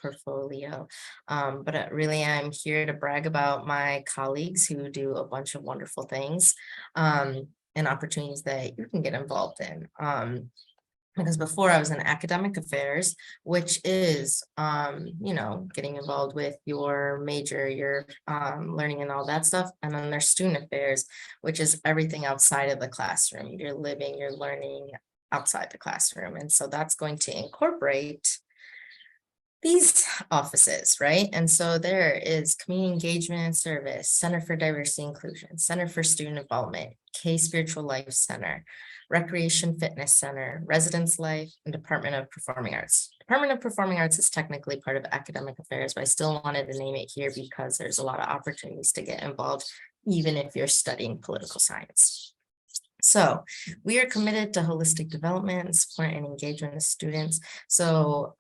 portfolio. But really, I'm here to brag about my colleagues who do a bunch of wonderful things and opportunities that you can get involved in. Because before I was in academic affairs, which is, getting involved with your major, your learning and all that stuff. And then there's student affairs, which is everything outside of the classroom. You're living, you're learning outside the classroom. And so that's going to incorporate these offices, right? And so there is Community Engagement and Service, Center for Diversity Inclusion, Center for Student Involvement, K Spiritual Life Center, Recreation Fitness Center, Residence Life, and Department of Performing Arts. Department of Performing Arts is technically part of academic affairs, but I still wanted to name it here because there's a lot of opportunities to get involved, even if you're studying political science. So we are committed to holistic development and support and engagement of students. So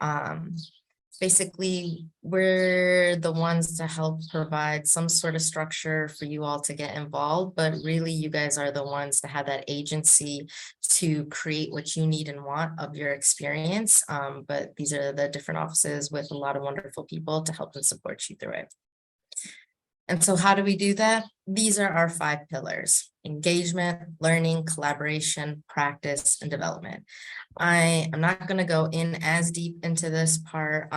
basically, we're the ones to help provide some sort of structure for you all to get involved, but really you guys are the ones to have that agency to create what you need and want of your experience. But these are the different offices with a lot of wonderful people to help and support you through it. And so how do we do that? These are our 5 pillars: engagement, learning, collaboration, practice, and development. I am not going to go in as deep into this part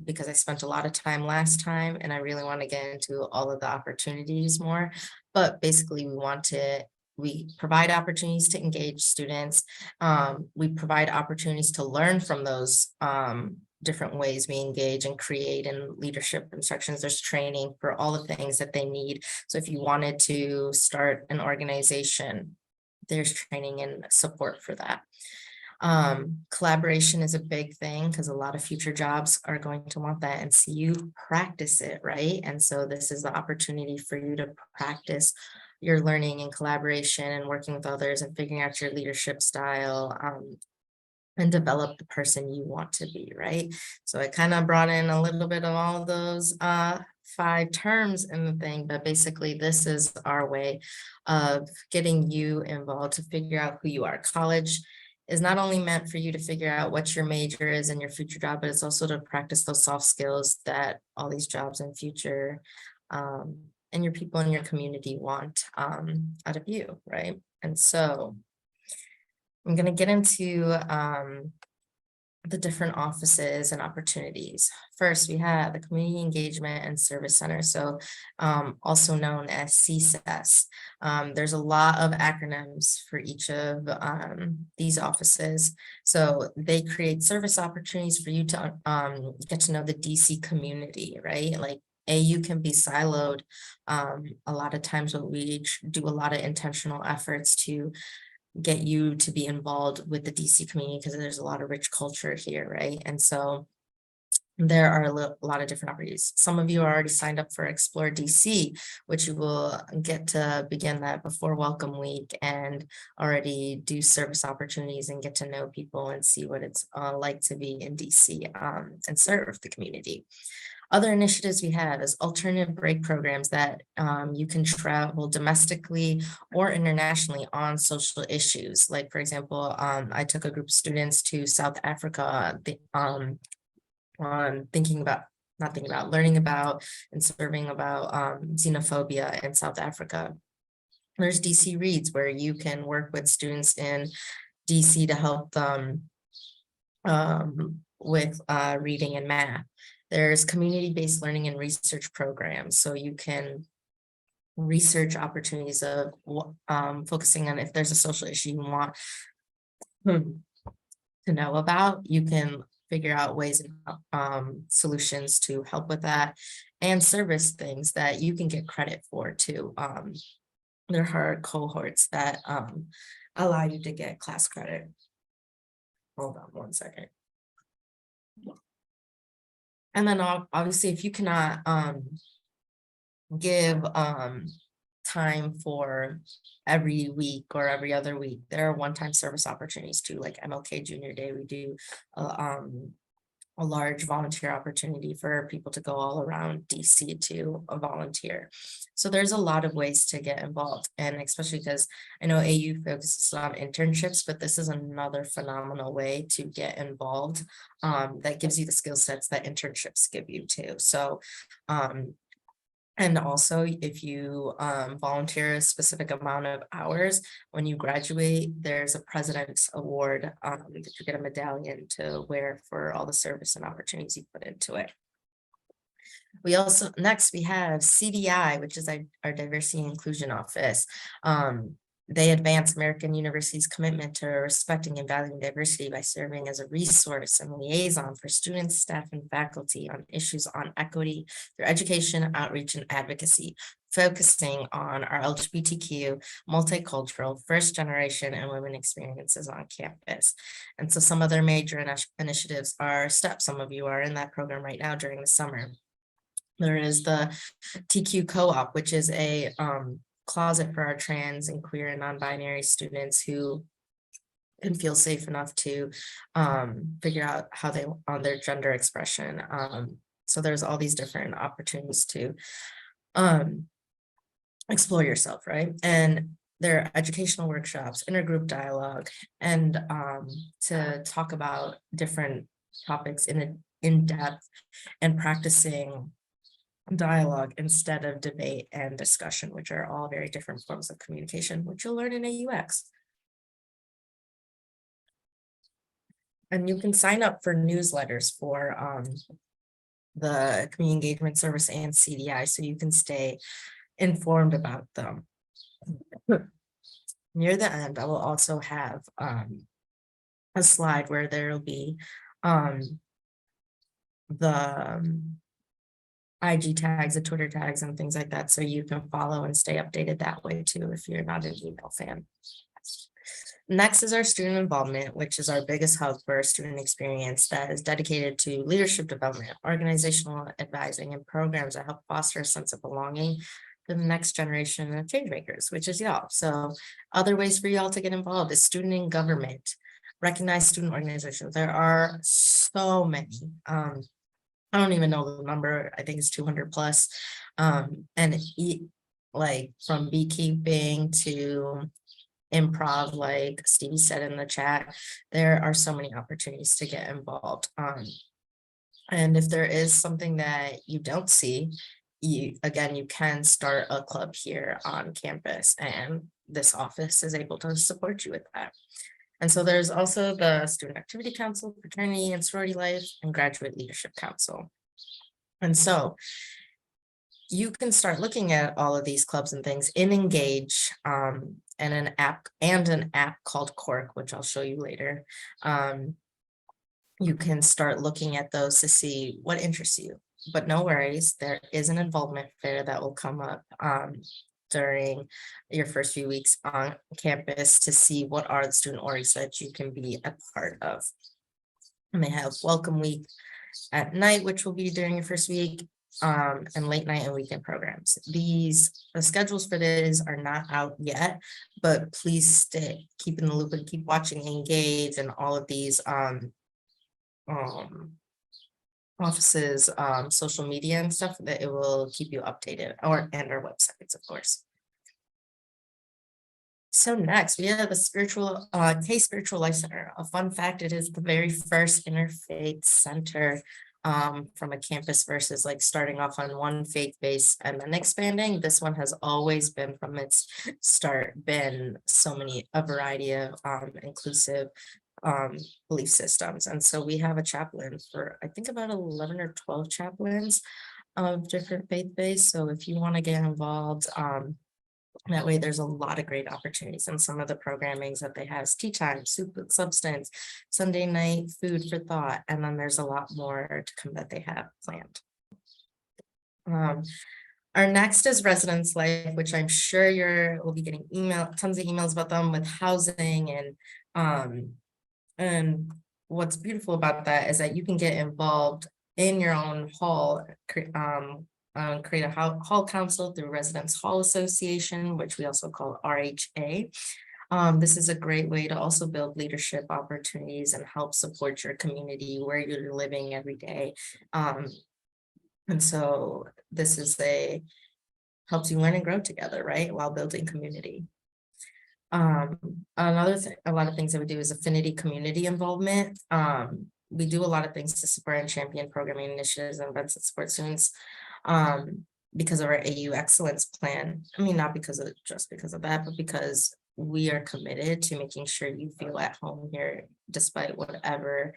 because I spent a lot of time last time and I really want to get into all of the opportunities more. But basically we provide opportunities to engage students. We provide opportunities to learn from those different ways we engage and create and leadership instructions. There's training for all the things that they need. So if you wanted to start an organization, there's training and support for that. Collaboration is a big thing because a lot of future jobs are going to want that and see you practice it, right? And so this is the opportunity for you to practice your learning and collaboration and working with others and figuring out your leadership style and develop the person you want to be, right? So I kind of brought in a little bit of all of those 5 terms in the thing, but basically this is our way of getting you involved to figure out who you are. College is not only meant for you to figure out what your major is in your future job, but it's also to practice those soft skills that all these jobs in future and your people in your community want out of you, right? And so I'm going to get into the different offices and opportunities. First, we have the Community Engagement and Service Center, so also known as CSES. There's a lot of acronyms for each of these offices. So they create service opportunities for you to get to know the DC community, right? Like AU can be siloed. A lot of times, but we do a lot of intentional efforts to get you to be involved with the DC community because there's a lot of rich culture here, right? And so there are a lot of different opportunities. Some of you are already signed up for Explore DC, which you will get to begin that before Welcome Week and already do service opportunities and get to know people and see what it's like to be in DC and serve the community. Other initiatives we have is alternative break programs that you can travel domestically or internationally on social issues. Like, for example, I took a group of students to South Africa on learning about and serving about xenophobia in South Africa. There's DC Reads, where you can work with students in DC to help them with reading and math. There's community-based learning and research programs, so you can research opportunities of focusing on if there's a social issue you want to know about, you can figure out ways and solutions to help with that, and service things that you can get credit for too. There are cohorts that allow you to get class credit. Hold on one second. And then obviously, if you cannot give time for every week or every other week, there are one-time service opportunities too, like MLK Junior Day. We do a large volunteer opportunity for people to go all around DC to volunteer. So there's a lot of ways to get involved, and especially because I know AU focuses on internships, but this is another phenomenal way to get involved, that gives you the skill sets that internships give you too. So um, and also, if you volunteer a specific amount of hours, when you graduate, there's a President's Award that you get a medallion to wear for all the service and opportunities you put into it. We also, next we have CDI, which is our Diversity and Inclusion Office. They advance American University's commitment to respecting and valuing diversity by serving as a resource and liaison for students, staff, and faculty on issues on equity through education, outreach, and advocacy, focusing on our LGBTQ, multicultural, first generation, and women experiences on campus. And so some of their major initiatives are STEP. Some of you are in that program right now during the summer. There is the TQ Co-op, which is a closet for our trans and queer and non-binary students who can feel safe enough to figure out how they on their gender expression. So there's all these different opportunities to explore yourself, right? And there are educational workshops, intergroup dialogue, and to talk about different topics in depth and practicing dialogue instead of debate and discussion, which are all very different forms of communication, which you'll learn in AUX. And you can sign up for newsletters for the Community Engagement Service and CDI, so you can stay informed about them. Near the end, I will also have a slide where there will be the IG tags, the Twitter tags, and things like that, so you can follow and stay updated that way too if you're not an email fan. Next is our student involvement, which is our biggest hub for student experience that is dedicated to leadership development, organizational advising, and programs that help foster a sense of belonging for the next generation of change makers, which is y'all. So other ways for y'all to get involved is student in government, recognized student organizations. There are so many. I don't even know the number. I think it's 200 plus. And like from beekeeping to improv, like Stevie said in the chat, there are so many opportunities to get involved. And if there is something that you don't see, you can start a club here on campus, and this office is able to support you with that. And so there's also the Student Activity Council, Fraternity and Sorority Life, and Graduate Leadership Council. And so you can start looking at all of these clubs and things in Engage, and an app called Cork, which I'll show you later. You can start looking at those to see what interests you, but no worries, there is an involvement fair that will come up during your first few weeks on campus to see what are the student orgs that you can be a part of. And they have welcome week at night, which will be during your first week, and late night and weekend programs. The schedules for this are not out yet, but please keep in the loop and keep watching Engage and all of these offices, social media and stuff, that it will keep you updated, and our websites, of course. So next we have the spiritual K Spiritual Life Center. A fun fact, it is the very first interfaith center from a campus versus like starting off on one faith base and then expanding. This one has always been from its start been a variety of inclusive belief systems. And so we have a chaplain for I think about 11 or 12 chaplains of different faith based. So if you want to get involved, that way there's a lot of great opportunities, and some of the programmings that they have is tea time, soup with substance, Sunday night food for thought, and then there's a lot more to come that they have planned. Our next is Residence Life, which I'm sure will be getting tons of emails about them with housing, and what's beautiful about that is that you can get involved in your own hall, create a hall council through Residence Hall Association, which we also call RHA. This is a great way to also build leadership opportunities and help support your community where you're living every day. Um, and so this is helps you learn and grow together, right? While building community. Another thing, a lot of things that we do is affinity community involvement. We do a lot of things to support and champion programming initiatives and events that support students. Because of our AU excellence plan. I mean, not just because of that, but because we are committed to making sure you feel at home here, despite whatever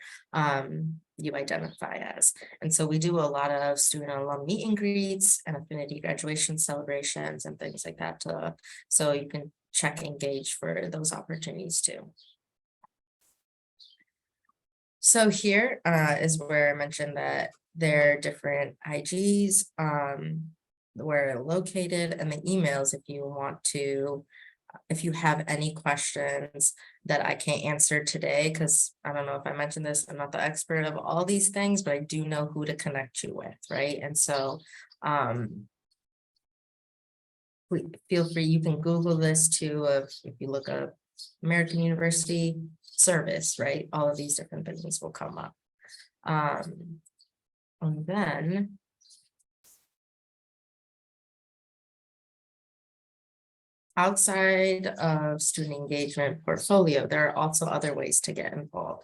you identify as. And so we do a lot of student and alum meet and greets and affinity graduation celebrations and things like that so you can check engage for those opportunities too. So here is where I mentioned that there are different IGs, where they're located, and the emails if you have any questions that I can't answer today, because I don't know if I mentioned this, I'm not the expert of all these things, but I do know who to connect you with, right? And so feel free, you can Google this too, if you look up American University service, right? All of these different things will come up. And then outside of student engagement portfolio, there are also other ways to get involved.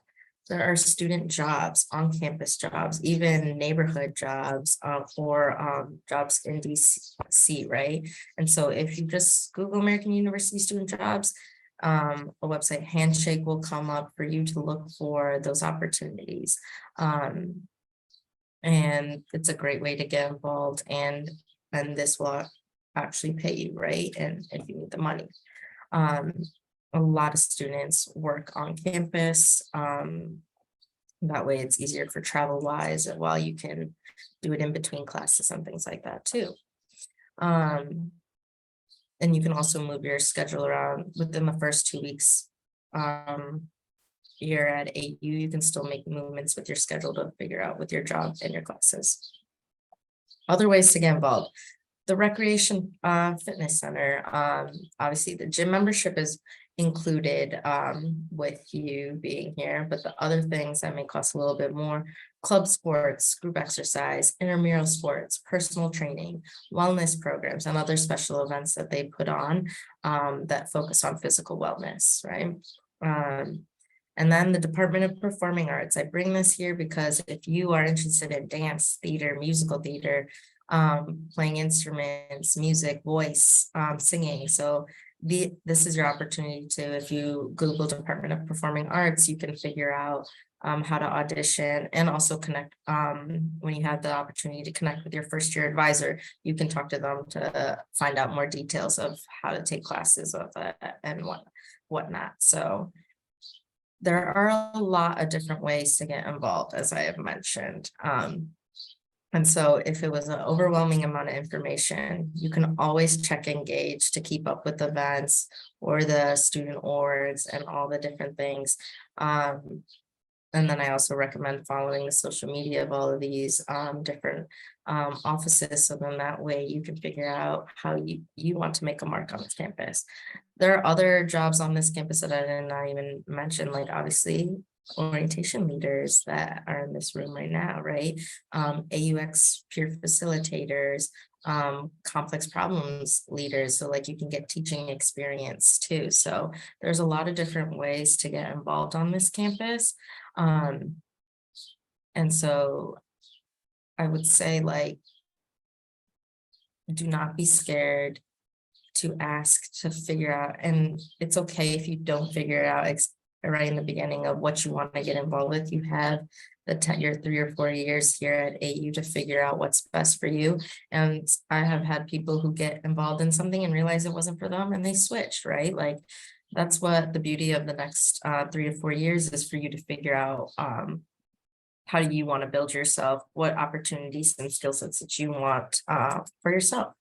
There are student jobs, on-campus jobs, even neighborhood jobs, or jobs in DC, right? And so if you just Google American University student jobs, a website Handshake will come up for you to look for those opportunities. And it's a great way to get involved, and this will actually pay you, right? And if you need the money. A lot of students work on campus. That way it's easier for travel wise, while you can do it in between classes and things like that too. And you can also move your schedule around within the first 2 weeks. You're at AU, you can still make movements with your schedule to figure out with your job and your classes. Other ways to get involved. The recreation fitness center, obviously the gym membership is included with you being here, but the other things that may cost a little bit more: club sports, group exercise, intramural sports, personal training, wellness programs, and other special events that they put on that focus on physical wellness, right? And then the Department of Performing Arts. I bring this here because if you are interested in dance, theater, musical theater, playing instruments, music, voice, singing. So this is your opportunity to, if you Google Department of Performing Arts, you can figure out how to audition, and also connect when you have the opportunity to connect with your first year advisor. You can talk to them to find out more details of how to take classes of it and whatnot. So there are a lot of different ways to get involved, as I have mentioned. And so if it was an overwhelming amount of information, you can always check Engage to keep up with events or the student orgs and all the different things. And then I also recommend following the social media of all of these different offices. So then that way you can figure out how you want to make a mark on this campus. There are other jobs on this campus that I did not even mention, like obviously orientation leaders that are in this room right now, right? AUX peer facilitators, complex problems leaders. So like you can get teaching experience too. So there's a lot of different ways to get involved on this campus. And so I would say, like, do not be scared to ask, to figure out, and it's okay if you don't figure it out right in the beginning of what you want to get involved with. You have your 3 or 4 years here at AU to figure out what's best for you. And I have had people who get involved in something and realize it wasn't for them, and they switched, right? Like, that's what the beauty of the next 3 to 4 years is, for you to figure out how do you want to build yourself, what opportunities and skill sets that you want for yourself.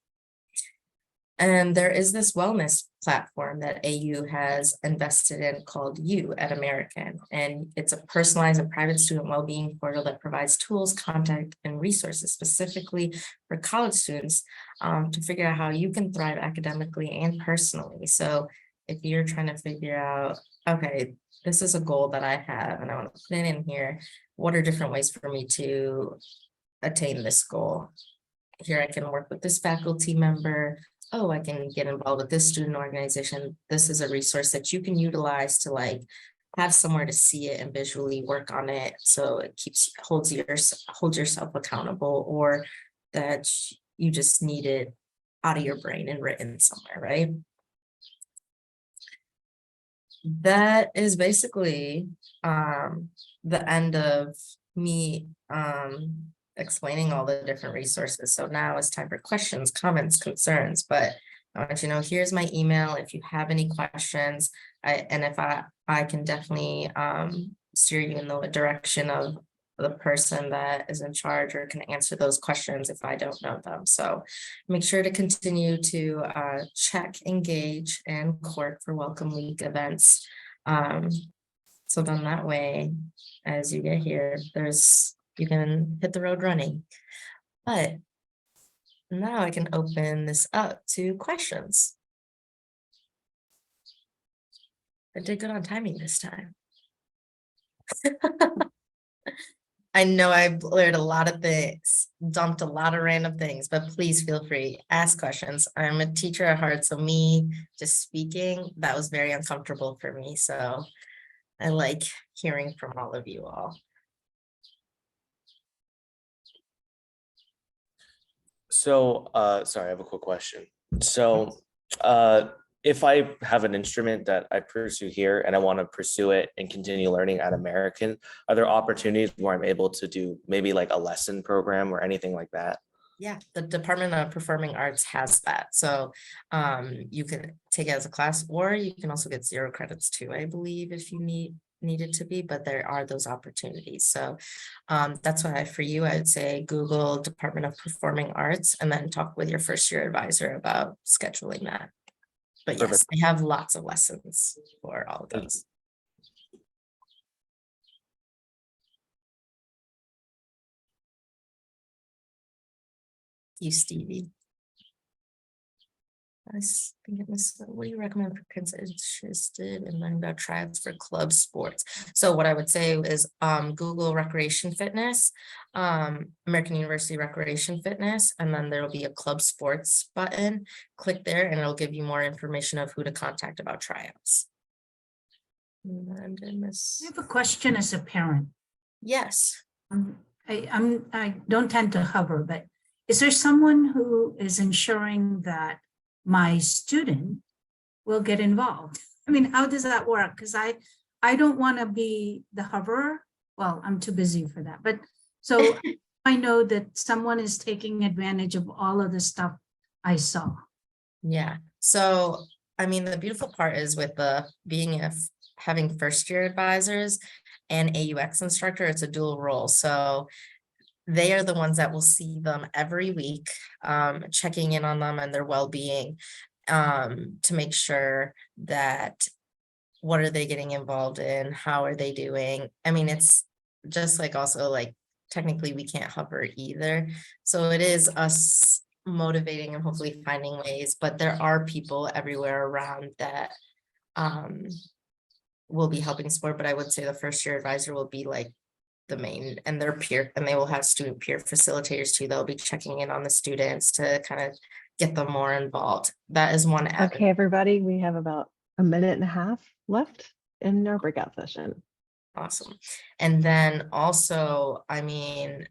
And there is this wellness platform that AU has invested in called You at American. And it's a personalized and private student well-being portal that provides tools, contact, and resources specifically for college students to figure out how you can thrive academically and personally. So if you're trying to figure out, okay, this is a goal that I have and I want to put it in here, what are different ways for me to attain this goal? Here I can work with this faculty member. Oh, I can get involved with this student organization. This is a resource that you can utilize to like have somewhere to see it and visually work on it. So it holds yourself accountable, or that you just need it out of your brain and written somewhere, right? That is basically the end of me explaining all the different resources. So now it's time for questions, comments, concerns, but I want you to know, here's my email if you have any questions. If I can definitely steer you in the direction of the person that is in charge or can answer those questions if I don't know them. So make sure to continue to check, engage, and court for Welcome Week events. So then that way, as you get here, you can hit the road running. But now I can open this up to questions. I did good on timing this time. I know I blurred a lot of things, dumped a lot of random things, but please feel free, ask questions. I'm a teacher at heart, so me just speaking, that was very uncomfortable for me. So I like hearing from all of you all. So, sorry, I have a quick question. So, if I have an instrument that I pursue here and I want to pursue it and continue learning at American, are there opportunities where I'm able to do maybe like a lesson program or anything like that? Yeah, the Department of Performing Arts has that. So you can take it as a class, or you can also get 0 credits too, I believe, if you need it to be, but there are those opportunities. So that's why for you, I would say Google Department of Performing Arts and then talk with your first year advisor about scheduling that. But yes, Perfect. they have lots of lessons for all of those. You, Stevie. I think it was, what do you recommend for kids interested in learning about tryouts for club sports? So what I would say is Google Recreation Fitness, American University Recreation Fitness, and then there will be a club sports button. Click there and it'll give you more information of who to contact about tryouts. And I have a question as a parent. yes. I don't tend to hover, but is there someone who is ensuring that my student will get involved? I mean, how does that work? Because I don't want to be the hoverer. Well, I'm too busy for that. But so I know that someone is taking advantage of all of the stuff I saw. Yeah. So, I mean, the beautiful part is with having first year advisors and AUX instructor, it's a dual role. So they are the ones that will see them every week, checking in on them and their well-being, to make sure that what are they getting involved in? How are they doing? I mean, it's just like also like technically we can't hover either. So it is us motivating and hopefully finding ways, but there are people everywhere around that will be helping support. But I would say the first year advisor will be like the main, and their peer, and they will have student peer facilitators too. They'll be checking in on the students to kind of get them more involved. That is one avenue. Okay, everybody, we have about a minute and a half left in our breakout session. Awesome. And then also, I mean,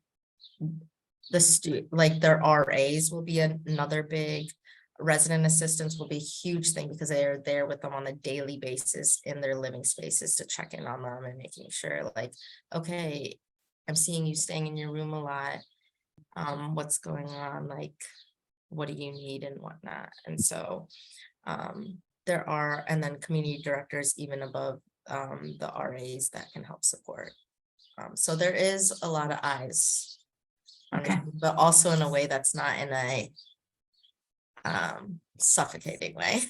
like their RAs will be another big, resident assistants will be a huge thing because they are there with them on a daily basis in their living spaces to check in on them and making sure like, okay, I'm seeing you staying in your room a lot. What's going on? Like, what do you need and whatnot? And so there are, and then community directors even above the RAs that can help support. So there is a lot of eyes, Okay. but also in a way that's not in a suffocating way.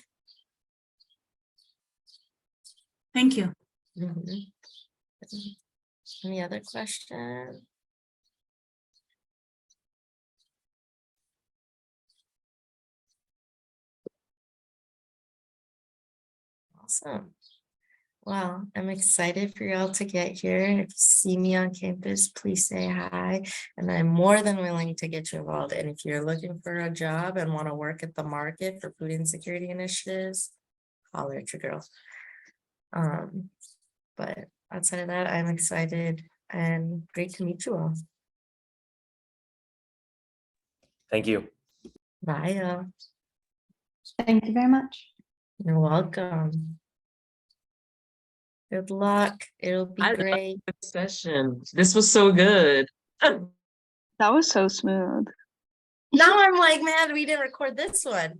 Thank you. Mhm. Any other questions? Awesome. Well, I'm excited for y'all to get here. If you see me on campus, please say hi. And I'm more than willing to get you involved. And if you're looking for a job and want to work at the market for food insecurity initiatives, holler at your girl. But outside of that, I'm excited and great to meet you all. Thank you. Bye, y'all. Thank you very much. You're welcome. Good luck. It'll be I love great. this session. This was so good. That was so smooth. Now I'm like, man, we didn't record this one.